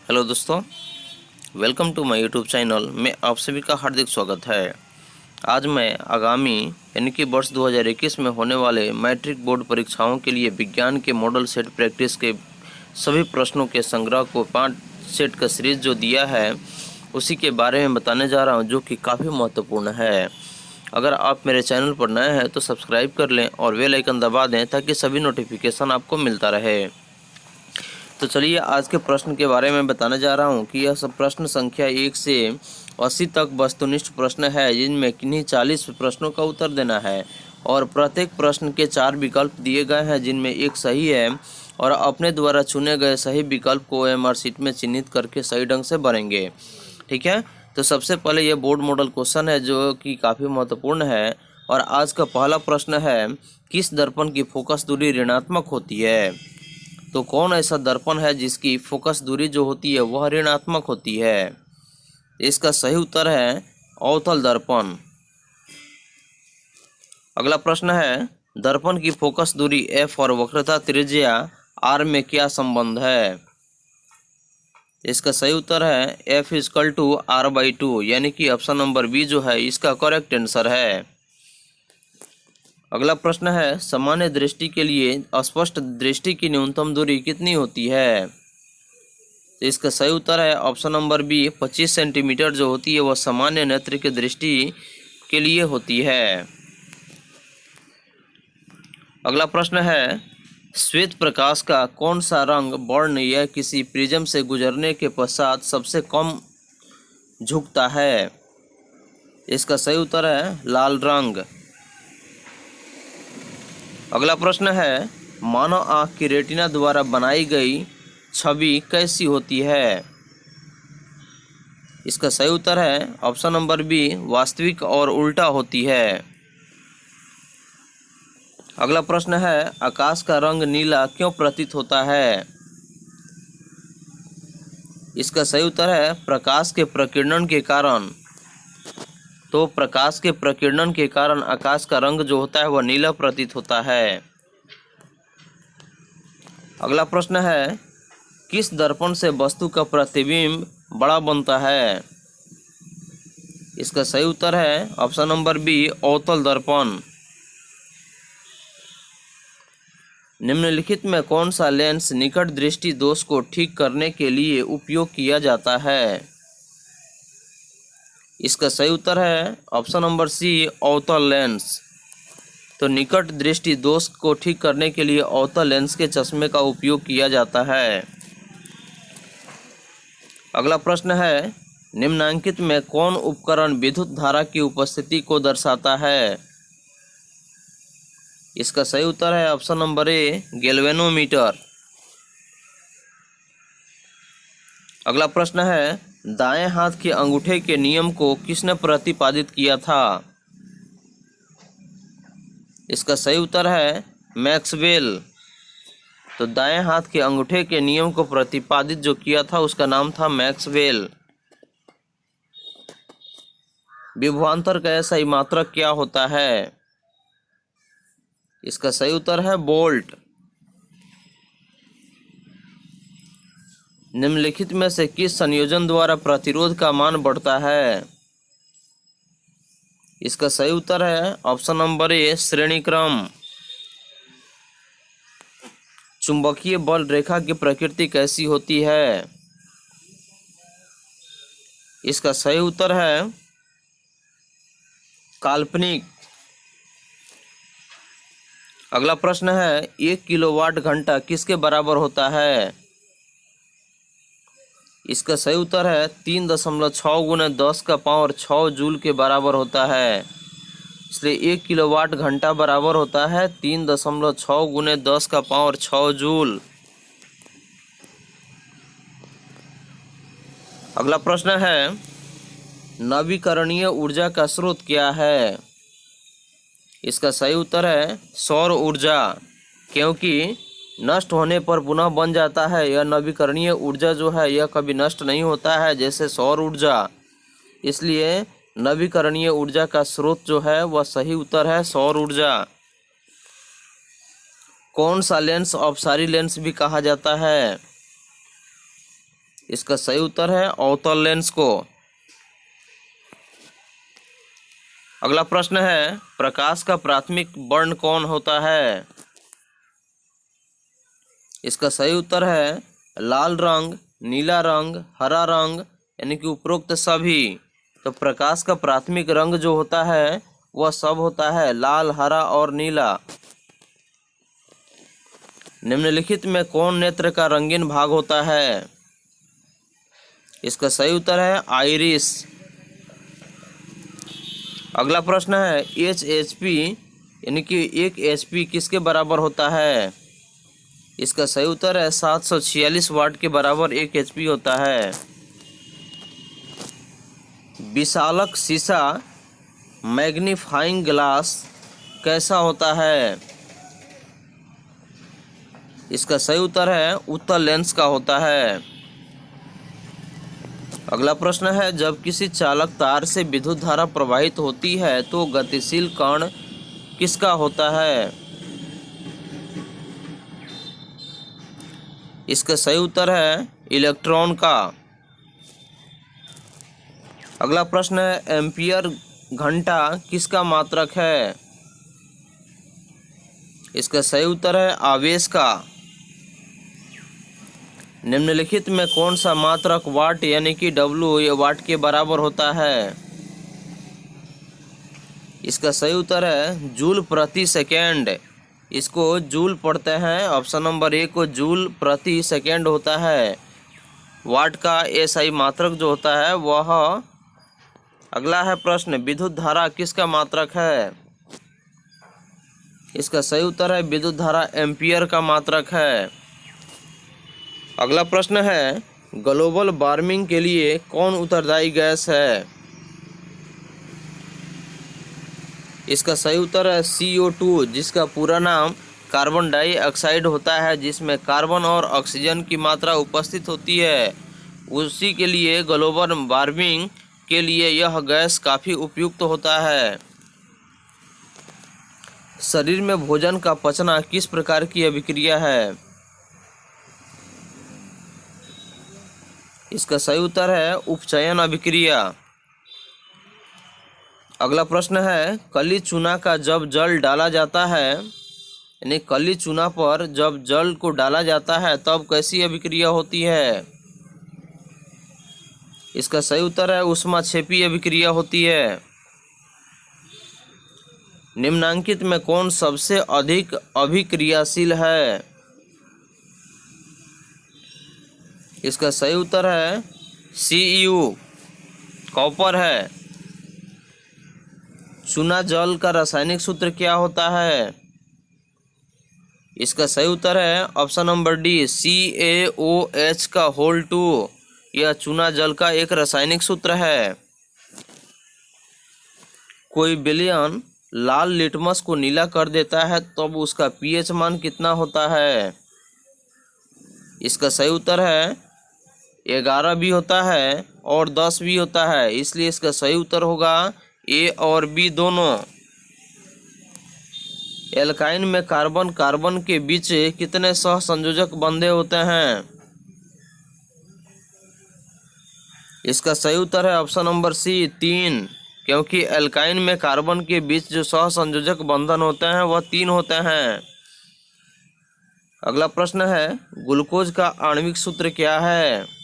Hello दोस्तों, welcome to my YouTube channel में आप सभी का हार्दिक स्वागत है। आज मैं आगामी यानी कि वर्ष 2021 में होने वाले मैट्रिक बोर्ड परीक्षाओं के लिए विज्ञान के मॉडल सेट प्रैक्टिस के सभी प्रश्नों के संग्रह को 5 सेट का सीरीज जो दिया है उसी के बारे में बताने जा रहा हूं, जो कि काफ़ी महत्वपूर्ण है। अगर आप मेरे चैनल पर नए हैं तो सब्सक्राइब कर लें और बेल आइकन दबा दें ताकि सभी नोटिफिकेशन आपको मिलता रहे। तो चलिए आज के प्रश्न के बारे में बताने जा रहा हूं कि यह सब प्रश्न संख्या 1 से 80 तक वस्तुनिष्ठ प्रश्न है, जिनमें किन्हीं 40 प्रश्नों का उत्तर देना है और प्रत्येक प्रश्न के 4 विकल्प दिए गए हैं, जिनमें एक सही है और अपने द्वारा चुने गए सही विकल्प को OMR शीट में चिन्हित करके सही ढंग से भरेंगे। ठीक है, तो सबसे पहले ये बोर्ड मॉडल क्वेश्चन है जो कि काफ़ी महत्वपूर्ण है। और आज का पहला प्रश्न है, किस दर्पण की फोकस दूरी ऋणात्मक होती है? तो कौन ऐसा दर्पण है जिसकी फोकस दूरी जो होती है वह ऋणात्मक होती है? इसका सही उत्तर है अवतल दर्पण। अगला प्रश्न है, दर्पण की फोकस दूरी f और वक्रता त्रिज्या r में क्या संबंध है? इसका सही उत्तर है f = r/2, यानी कि ऑप्शन नंबर बी जो है इसका करेक्ट आंसर है। अगला प्रश्न है, सामान्य दृष्टि के लिए अस्पष्ट दृष्टि की न्यूनतम दूरी कितनी होती है? तो इसका सही उत्तर है ऑप्शन नंबर बी 25 सेंटीमीटर जो होती है वह सामान्य नेत्र की दृष्टि के लिए होती है। अगला प्रश्न है, श्वेत प्रकाश का कौन सा रंग वर्ण या किसी प्रिज्म से गुजरने के पश्चात सबसे कम झुकता है? इसका सही उत्तर है लाल रंग। अगला प्रश्न है, मानव आँख की रेटिना द्वारा बनाई गई छवि कैसी होती है? इसका सही उत्तर है ऑप्शन नंबर बी वास्तविक और उल्टा होती है। अगला प्रश्न है, आकाश का रंग नीला क्यों प्रतीत होता है? इसका सही उत्तर है प्रकाश के प्रकीर्णन के कारण। तो प्रकाश के प्रकीर्णन के कारण आकाश का रंग जो होता है वह नीला प्रतीत होता है। अगला प्रश्न है, किस दर्पण से वस्तु का प्रतिबिंब बड़ा बनता है? इसका सही उत्तर है ऑप्शन नंबर बी अवतल दर्पण। निम्नलिखित में कौन सा लेंस निकट दृष्टि दोष को ठीक करने के लिए उपयोग किया जाता है? इसका सही उत्तर है ऑप्शन नंबर सी अवतल लेंस। तो निकट दृष्टि दोष को ठीक करने के लिए अवतल लेंस के चश्मे का उपयोग किया जाता है। अगला प्रश्न है, निम्नांकित में कौन उपकरण विद्युत धारा की उपस्थिति को दर्शाता है? इसका सही उत्तर है ऑप्शन नंबर ए गैल्वेनोमीटर। अगला प्रश्न है, दाएं हाथ के अंगूठे के नियम को किसने प्रतिपादित किया था? इसका सही उत्तर है मैक्सवेल। तो दाएं हाथ के अंगूठे के नियम को प्रतिपादित जो किया था उसका नाम था मैक्सवेल। विभवांतर का ऐसा मात्रक क्या होता है? इसका सही उत्तर है वोल्ट। निम्नलिखित में से किस संयोजन द्वारा प्रतिरोध का मान बढ़ता है? इसका सही उत्तर है ऑप्शन नंबर ए श्रेणी क्रम। चुंबकीय बल रेखा की प्रकृति कैसी होती है? इसका सही उत्तर है काल्पनिक। अगला प्रश्न है, 1 किलोवाट घंटा किसके बराबर होता है? इसका सही उत्तर है 3.6 × 10⁻6 जूल के बराबर होता है। इसलिए 1 किलोवाट घंटा बराबर होता है 3.6 × 10⁻6 जूल। अगला प्रश्न है, नवीकरणीय ऊर्जा का स्रोत क्या है? इसका सही उत्तर है सौर ऊर्जा, क्योंकि नष्ट होने पर पुनः बन जाता है। यह नवीकरणीय ऊर्जा जो है यह कभी नष्ट नहीं होता है जैसे सौर ऊर्जा, इसलिए नवीकरणीय ऊर्जा का स्रोत जो है वह सही उत्तर है सौर ऊर्जा। कौन सा लेंस अपसारी लेंस भी कहा जाता है? इसका सही उत्तर है अवतल लेंस को। अगला प्रश्न है, प्रकाश का प्राथमिक वर्ण कौन होता है? इसका सही उत्तर है लाल रंग, नीला रंग, हरा रंग, यानी कि उपरोक्त सभी। तो प्रकाश का प्राथमिक रंग जो होता है वह सब होता है लाल, हरा और नीला। निम्नलिखित में कौन नेत्र का रंगीन भाग होता है? इसका सही उत्तर है आइरिस। अगला प्रश्न है, HHP यानी कि 1 HP किसके बराबर होता है? इसका सही उत्तर है 746 वाट के बराबर 1 HP होता है। विशालक शीशा मैग्नीफाइंग ग्लास कैसा होता है? इसका सही उत्तर है उत्तल लेंस का होता है। अगला प्रश्न है, जब किसी चालक तार से विद्युत धारा प्रवाहित होती है तो गतिशील कण किसका होता है? इसका सही उत्तर है इलेक्ट्रॉन का। अगला प्रश्न है, एम्पियर घंटा किसका मात्रक है? इसका सही उत्तर है आवेश का। निम्नलिखित में कौन सा मात्रक वाट यानी कि W या वाट के बराबर होता है? इसका सही उत्तर है जूल प्रति सेकेंड। इसको जूल पढ़ते हैं, ऑप्शन नंबर ए को जूल प्रति सेकेंड होता है। वाट का SI मात्रक जो होता है वह। अगला है प्रश्न, विद्युत धारा किसका मात्रक है? इसका सही उत्तर है विद्युत धारा एम्पियर का मात्रक है। अगला प्रश्न है, ग्लोबल वार्मिंग के लिए कौन उत्तरदायी गैस है? इसका सही उत्तर है CO2, जिसका पूरा नाम कार्बन डाइऑक्साइड होता है, जिसमें कार्बन और ऑक्सीजन की मात्रा उपस्थित होती है। उसी के लिए ग्लोबल वार्मिंग के लिए यह गैस काफ़ी उपयुक्त होता है। शरीर में भोजन का पचना किस प्रकार की अभिक्रिया है? इसका सही उत्तर है उपचयन अभिक्रिया। अगला प्रश्न है, कली चूना का जब जल डाला जाता है, यानी कली चूना पर जब जल को डाला जाता है तब कैसी अभिक्रिया होती है? इसका सही उत्तर है ऊष्माक्षेपी अभिक्रिया होती है। निम्नांकित में कौन सबसे अधिक अभिक्रियाशील है? इसका सही उत्तर है Cu, कॉपर है। चूना जल का रासायनिक सूत्र क्या होता है? इसका सही उत्तर है ऑप्शन नंबर डी CaOH2। यह चूना जल का एक रासायनिक सूत्र है। कोई विलयन लाल लिटमस को नीला कर देता है तब उसका pH मान कितना होता है? इसका सही उत्तर है 11 भी होता है और 10 भी होता है, इसलिए इसका सही उत्तर होगा A और B दोनों। एल्काइन में कार्बन कार्बन के बीच कितने सहसंयोजक बंधे होते हैं? इसका सही उत्तर है ऑप्शन नंबर सी 3, क्योंकि एल्काइन में कार्बन के बीच जो सहसंयोजक बंधन होते हैं वह 3 होते हैं। अगला प्रश्न है, ग्लूकोज का आणविक सूत्र क्या है?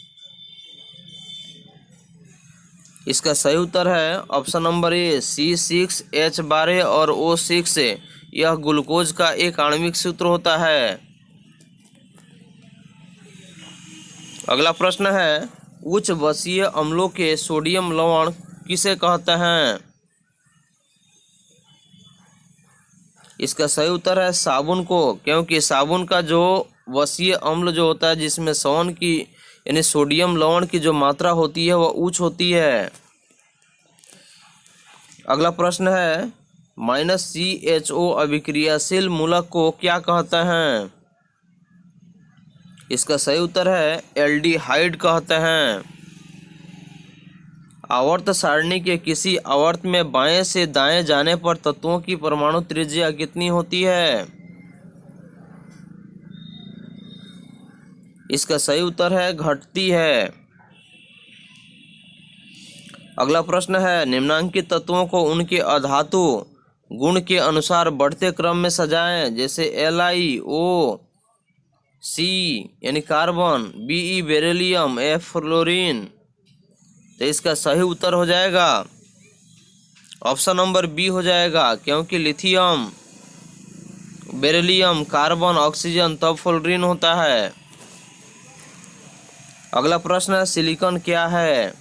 इसका सही उत्तर है ऑप्शन नंबर ए C6H12 और O6। यह ग्लूकोज का एक आणविक सूत्र होता है। अगला प्रश्न है, उच्च बसीय अम्लों के सोडियम लवण किसे कहते हैं? इसका सही उत्तर है साबुन को, क्योंकि साबुन का जो वसीय अम्ल जो होता है जिसमें सोन की यानी सोडियम लवण की जो मात्रा होती है वह उच्च होती है। अगला प्रश्न है, -CHO अभिक्रियाशील मूलक को क्या कहते हैं? इसका सही उत्तर है एल्डिहाइड कहते हैं। आवर्त सारणी के किसी आवर्त में बाएं से दाएं जाने पर तत्वों की परमाणु त्रिज्या कितनी होती है? इसका सही उत्तर है घटती है। अगला प्रश्न है, निम्नांकित तत्वों को उनके अधातु गुण के अनुसार बढ़ते क्रम में सजाएं। जैसे LiO C यानी carbon, Be beryllium, F fluorine. तो इसका सही उत्तर हो जाएगा ऑप्शन नंबर बी हो जाएगा, क्योंकि लिथियम, बेरिलियम, कार्बन, ऑक्सीजन तब फ्लोरीन होता है। अगला प्रश्न है, सिलिकॉन क्या है?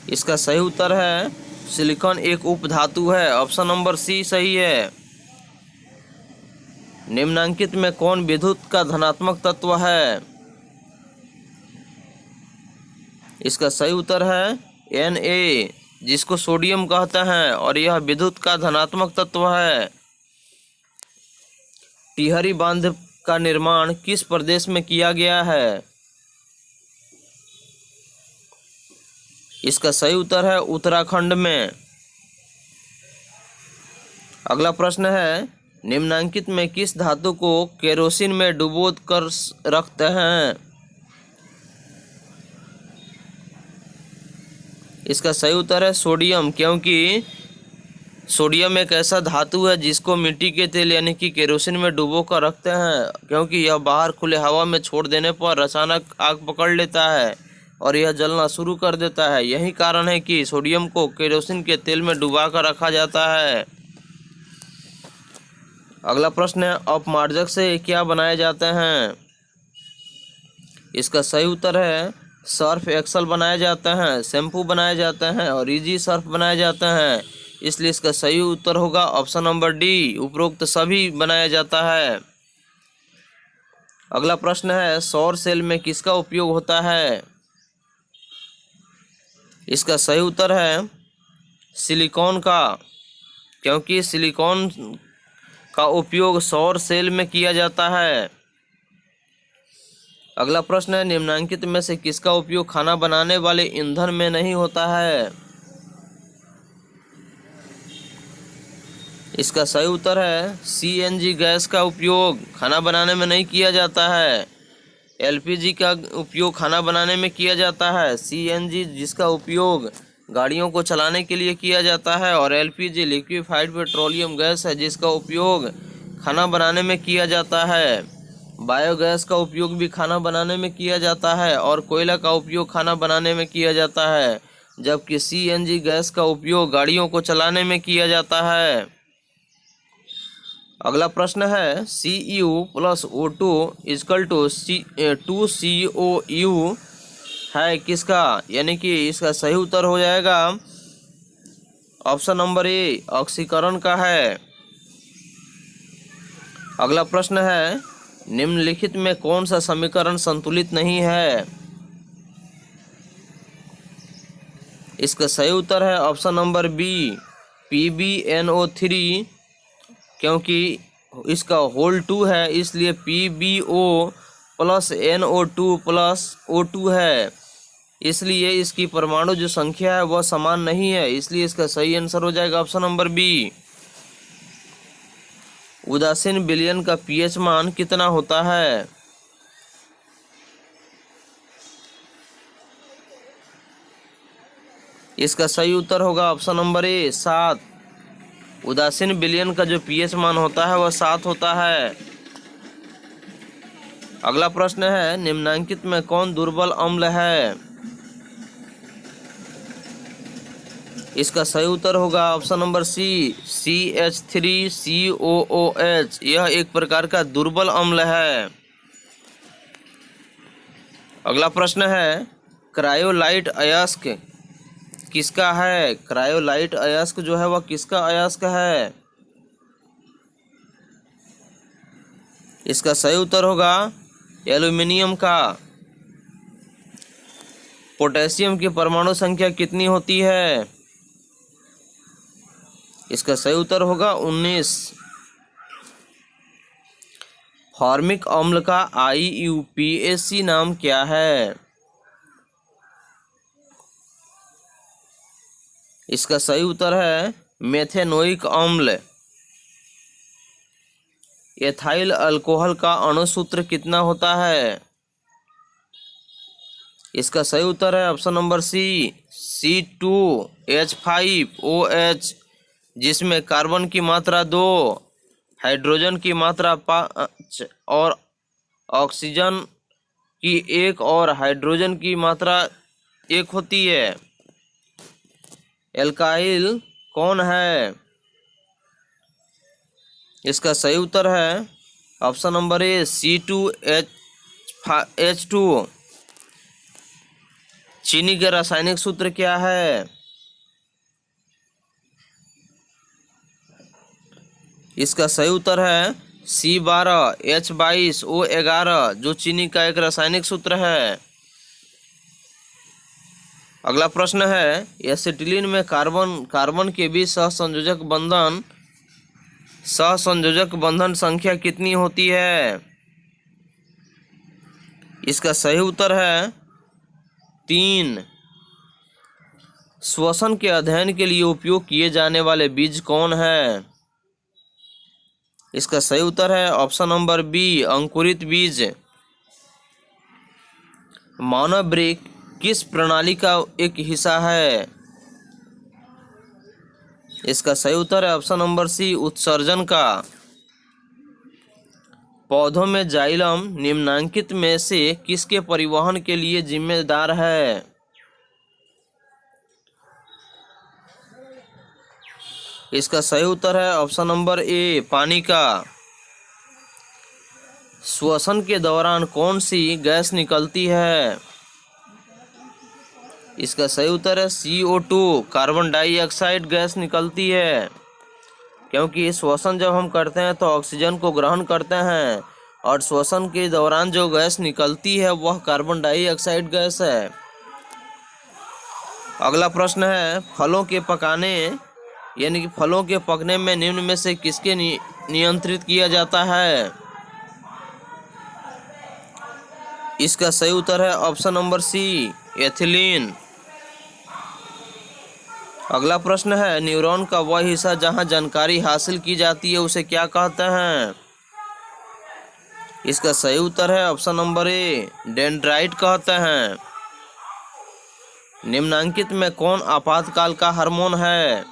इसका सही उत्तर है सिलिकॉन एक उपधातु है। ऑप्शन नंबर सी सही है। निम्नांकित में कौन विद्युत का धनात्मक तत्व है? इसका सही उत्तर है Na, जिसको सोडियम कहते हैं, और यह विद्युत का धनात्मक तत्व है। टिहरी बांध का निर्माण किस प्रदेश में किया गया है? इसका सही उत्तर है उत्तराखंड में। अगला प्रश्न है, निम्नांकित में किस धातु को केरोसिन में डुबो कर रखते हैं? इसका सही उत्तर है सोडियम, क्योंकि सोडियम एक ऐसा धातु है जिसको मिट्टी के तेल यानी कि केरोसिन में डुबो कर रखते हैं, क्योंकि यह बाहर खुले हवा में छोड़ देने पर अचानक आग पकड़ लेता है और यह जलना शुरू कर देता है। यही कारण है कि सोडियम को केरोसिन के तेल में डुबा कर रखा जाता है। अगला प्रश्न है, अपमार्जक से क्या बनाए जाते हैं? इसका सही उत्तर है सर्फ एक्सल बनाए जाते हैं, शैम्पू बनाए जाते हैं और इजी सर्फ बनाए जाते हैं। इसलिए इसका सही उत्तर होगा ऑप्शन नंबर डी, उपरोक्त सभी बनाया जाता है। अगला प्रश्न है, सौर सेल में किसका उपयोग होता है? इसका सही उत्तर है सिलिकॉन का, क्योंकि सिलिकॉन का उपयोग सौर सेल में किया जाता है। अगला प्रश्न है, निम्नांकित में से किसका उपयोग खाना बनाने वाले ईंधन में नहीं होता है? इसका सही उत्तर है CNG गैस का उपयोग खाना बनाने में नहीं किया जाता है। LPG का उपयोग खाना बनाने में किया जाता है। CNG जिसका उपयोग गाड़ियों को चलाने के लिए किया जाता है, और LPG लिक्विफाइड पेट्रोलियम गैस है जिसका उपयोग खाना बनाने में किया जाता है। बायोगैस का उपयोग भी खाना बनाने में किया जाता है, और कोयला का उपयोग खाना बनाने में किया जाता है, जबकि CNG गैस का उपयोग गाड़ियों को चलाने में किया जाता है। अगला प्रश्न है, Cu plus O2 is equal to 2COU है किसका? यानी कि इसका सही उत्तर हो जाएगा ऑप्शन नंबर ए, ऑक्सीकरण का है। अगला प्रश्न है, निम्नलिखित में कौन सा समीकरण संतुलित नहीं है? इसका सही उत्तर है ऑप्शन नंबर बी, PbNO3, क्योंकि इसका होल 2 है, इसलिए PbO plus NO2 plus O2 है। इसलिए इसकी परमाणु जो संख्या है वह समान नहीं है, इसलिए इसका सही आंसर हो जाएगा ऑप्शन नंबर बी। उदासीन विलयन का pH मान कितना होता है? इसका सही उत्तर होगा ऑप्शन नंबर ए, 7। उदासीन विलयन का जो pH मान होता है वह 7 होता है। अगला प्रश्न है, निम्नांकित में कौन दुर्बल अम्ल है? इसका सही उत्तर होगा ऑप्शन नंबर सी, CH3COOH। यह एक प्रकार का दुर्बल अम्ल है। अगला प्रश्न है, क्रायोलाइट अयस्क किसका है? क्रायोलाइट अयस्क जो है वह किसका अयस्क है? इसका सही उत्तर होगा एल्यूमिनियम का। पोटेशियम की परमाणु संख्या कितनी होती है? इसका सही उत्तर होगा 19। फॉर्मिक अम्ल का IUPAC नाम क्या है? इसका सही उत्तर है मेथेनोइक अम्ल। एथाइल अल्कोहल का अणु सूत्र कितना होता है? इसका सही उत्तर है ऑप्शन नंबर सी, C2H5OH, जिसमें कार्बन की मात्रा 2, हाइड्रोजन की मात्रा 5 और ऑक्सीजन की 1 और हाइड्रोजन की मात्रा 1 होती है। एल्काइल कौन है? इसका सही उत्तर है ऑप्शन नंबर ए, C2H2। चीनी का रासायनिक सूत्र क्या है? इसका सही उत्तर है C12H22O11, जो चीनी का एक रासायनिक सूत्र है। अगला प्रश्न है, एसिटिलीन में कार्बन के बीच सहसंयोजक बंधन संख्या कितनी होती है? इसका सही उत्तर है 3। श्वसन के अध्ययन के लिए उपयोग किए जाने वाले बीज कौन है? इसका सही उत्तर है ऑप्शन नंबर बी, अंकुरित बीज। मानव वृक्क किस प्रणाली का एक हिस्सा है? इसका सही उत्तर है ऑप्शन नंबर सी, उत्सर्जन का। पौधों में जाइलम निम्नलिखित में से किसके परिवहन के लिए जिम्मेदार है? इसका सही उत्तर है ऑप्शन नंबर ए, पानी का। श्वसन के दौरान कौन सी गैस निकलती है? इसका सही उत्तर है CO2, कार्बन डाइऑक्साइड गैस निकलती है, क्योंकि श्वसन जब हम करते हैं तो ऑक्सीजन को ग्रहण करते हैं और श्वसन के दौरान जो गैस निकलती है वह कार्बन डाइऑक्साइड गैस है। अगला प्रश्न है, फलों के पकाने यानी कि फलों के पकने में निम्न में से किसके नियंत्रित किया जाता है? इसका सही उत्तर है ऑप्शन नंबर सी, एथिलीन। अगला प्रश्न है, न्यूरॉन का वह हिस्सा जहां जानकारी हासिल की जाती है उसे क्या कहते हैं? इसका सही उत्तर है ऑप्शन नंबर ए, डेंड्राइट कहते हैं। निम्नलिखित में कौन आपातकाल का हार्मोन है?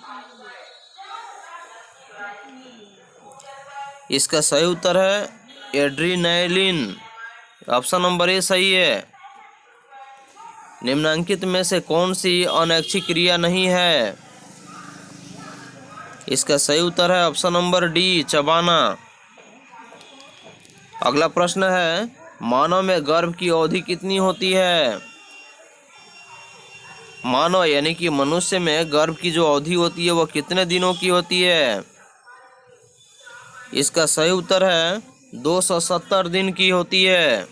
इसका सही उत्तर है एड्रीनलिन, ऑप्शन नंबर ए सही है। निम्नलिखित में से कौन सी अनैच्छिक क्रिया नहीं है? इसका सही उत्तर है ऑप्शन नंबर डी, चबाना। अगला प्रश्न है, मानव में गर्भ की अवधि कितनी होती है? मानव यानी कि मनुष्य में गर्भ की जो अवधि होती है वह कितने दिनों की होती है? इसका सही उत्तर है 270 दिन की होती है।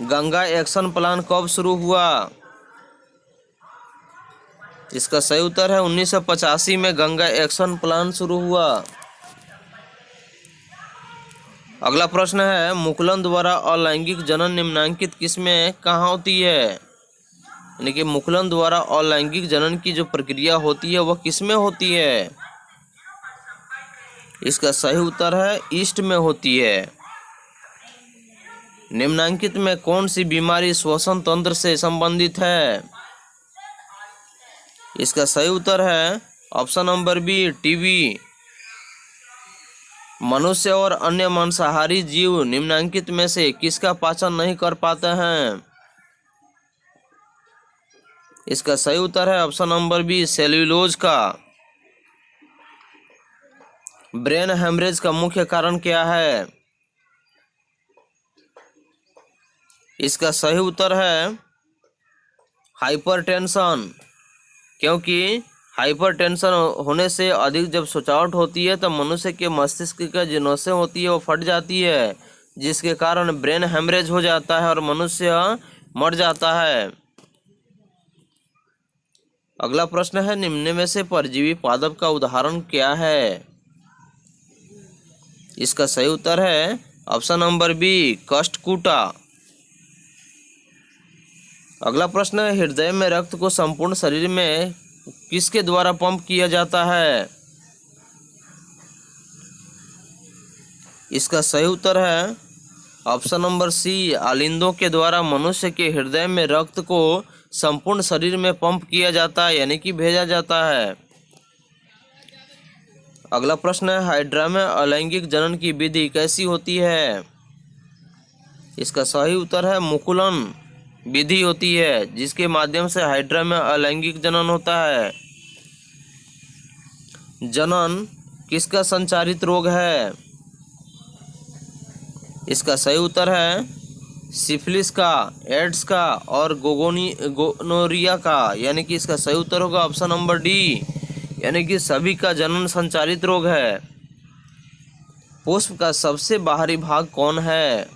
गंगा एक्शन प्लान कब शुरू हुआ? इसका सही उत्तर है 1985 में गंगा एक्शन प्लान शुरू हुआ। अगला प्रश्न है, मुकुलन द्वारा अलैंगिक जनन निम्नलिखित किसमें कहाँ होती है? यानी कि मुकुलन द्वारा अलैंगिक जनन की जो प्रक्रिया होती है वह किसमें होती है? इसका सही उत्तर है ईस्ट में होती है। निम्नलिखित में कौन सी बीमारी श्वसन तंत्र से संबंधित है? इसका सही उत्तर है ऑप्शन नंबर बी, टीबी। मनुष्य और अन्य मांसाहारी जीव निम्नलिखित में से किसका पाचन नहीं कर पाते हैं? इसका सही उत्तर है ऑप्शन नंबर बी, सेल्यूलोज का। ब्रेन हेमरेज का मुख्य कारण क्या है? इसका सही उत्तर है हाइपरटेंशन, क्योंकि हाइपरटेंशन होने से अधिक जब सोचावट होती है तो मनुष्य के मस्तिष्क की जो नसें होती है वो फट जाती है, जिसके कारण ब्रेन हेमरेज हो जाता है और मनुष्य मर जाता है। अगला प्रश्न है, निम्न में से परजीवी पादप का उदाहरण क्या है? इसका सही उत्तर है ऑप्शन नंबर बी, कष्टकूटा। अगला प्रश्न है, हृदय में रक्त को संपूर्ण शरीर में किसके द्वारा पंप किया जाता है? इसका सही उत्तर है ऑप्शन नंबर सी, आलिंदों के द्वारा मनुष्य के हृदय में रक्त को संपूर्ण शरीर में पंप किया जाता है, यानी कि भेजा जाता है। अगला प्रश्न है, हाइड्रा में अलैंगिक जनन की विधि कैसी होती है? इसका सही उत्तर है मुकुलन विधि होती है, जिसके माध्यम से हाइड्रा में अलैंगिक जनन होता है। जनन किसका संचारित रोग है? इसका सही उत्तर है सिफिलिस का, एड्स का और गोनोरिया का, यानी कि इसका सही उत्तर होगा ऑप्शन नंबर डी, यानी कि सभी का जनन संचारित रोग है। पुष्प का सबसे बाहरी भाग कौन है?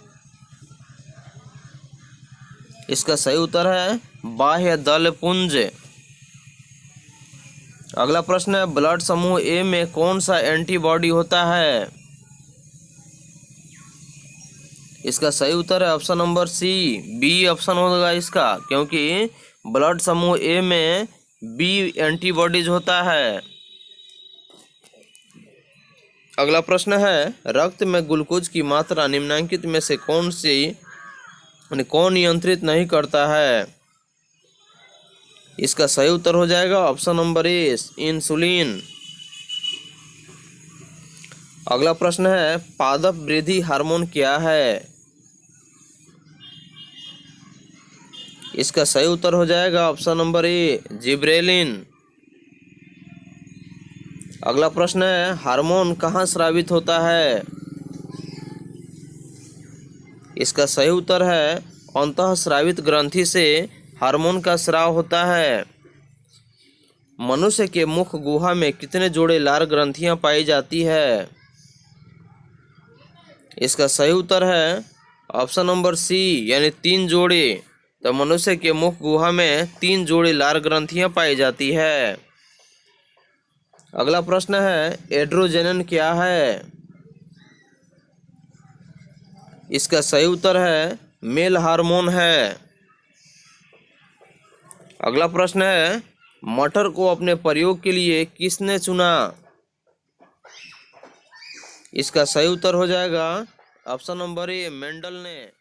इसका सही उत्तर है बाह्य दल पुंज। अगला प्रश्न है, ब्लड समूह ए में कौन सा एंटीबॉडी होता है? इसका सही उत्तर है option number C, B option होगा इसका, क्योंकि ब्लड समूह ए में बी एंटीबॉडीज होता है। अगला प्रश्न है, रक्त में ग्लूकोज की मात्रा निम्नलिखित में से कौन नियंत्रित नहीं करता है? इसका सही उत्तर हो जाएगा ऑप्शन नंबर ए, इंसुलिन। अगला प्रश्न है, पादप वृद्धि हार्मोन क्या है? इसका सही उत्तर हो जाएगा ऑप्शन नंबर ए, जिब्रेलिन। अगला प्रश्न है, हार्मोन कहाँ स्रावित होता है? इसका सही उत्तर है अंतःस्रावित ग्रंथि से हार्मोन का स्राव होता है। मनुष्य के मुख गुहा में कितने जोड़े लार ग्रंथियां पाई जाती है? इसका सही उत्तर है ऑप्शन नंबर सी, यानी 3 जोड़े। तो मनुष्य के मुख गुहा में 3 जोड़े लार ग्रंथियां पाई जाती है। अगला प्रश्न है, एड्रोजेनन क्या है? इसका सही उत्तर है मेल हार्मोन है। अगला प्रश्न है, मटर को अपने प्रयोग के लिए किसने चुना? इसका सही उत्तर हो जाएगा ऑप्शन नंबर ए, मेंडल ने।